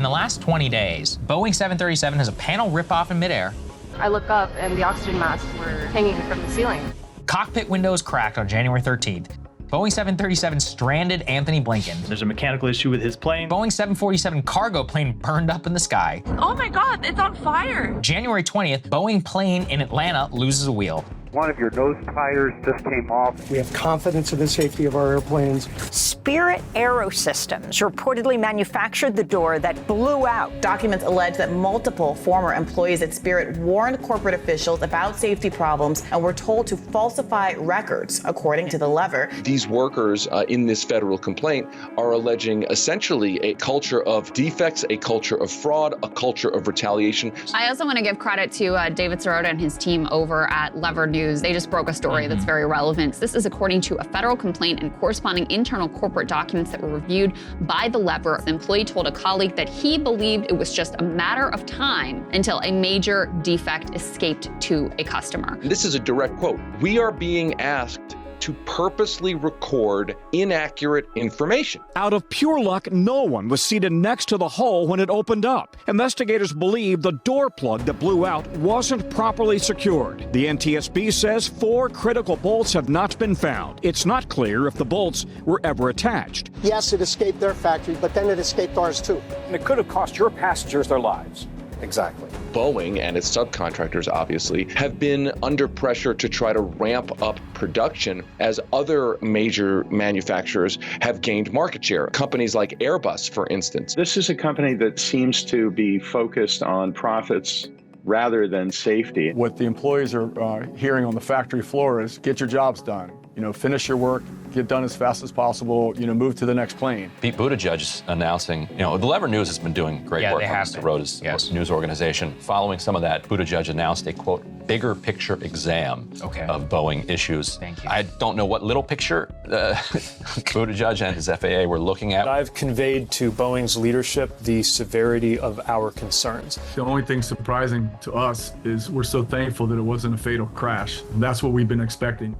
In the last 20 days, Boeing 737 has a panel ripoff in midair. I look up and the oxygen masks were hanging from the ceiling. Cockpit windows cracked on January 13th. Boeing 737 stranded Anthony Blinken. There's a mechanical issue with his plane. Boeing 747 cargo plane burned up in the sky. Oh my God, it's on fire. January 20th, Boeing plane in Atlanta loses a wheel. One of your nose tires just came off. We have confidence in the safety of our airplanes. Spirit Aerosystems reportedly manufactured the door that blew out. Documents allege that multiple former employees at Spirit warned corporate officials about safety problems and were told to falsify records, according to the lever. These workers in this federal complaint are alleging essentially a culture of defects, a culture of fraud, a culture of retaliation. I also want to give credit to David Sirota and his team over at Lever News. They just broke a story that's very relevant. This is according to a federal complaint and corresponding internal corporate documents that were reviewed by the Lever. The employee told a colleague that he believed it was just a matter of time until a major defect escaped to a customer. This is a direct quote. We are being asked to purposely record inaccurate information. Out of pure luck, no one was seated next to the hole when it opened up. Investigators believe the door plug that blew out wasn't properly secured. The NTSB says 4 critical bolts have not been found. It's not clear if the bolts were ever attached. Yes, it escaped their factory, but then it escaped ours too. And it could have cost your passengers their lives. Exactly. Boeing and its subcontractors, obviously, have been under pressure to try to ramp up production as other major manufacturers have gained market share. Companies like Airbus, for instance. This is a company that seems to be focused on profits rather than safety. What the employees are hearing on the factory floor is get your jobs done. Finish your work, get done as fast as possible, move to the next plane. Pete Buttigieg is announcing, the Lever News has been doing great work on Mr. Rota's news organization. Following some of that, Buttigieg announced a, quote, bigger picture exam of Boeing issues. Thank you. I don't know what little picture Buttigieg and his FAA were looking at. I've conveyed to Boeing's leadership the severity of our concerns. The only thing surprising to us is we're so thankful that it wasn't a fatal crash. And that's what we've been expecting.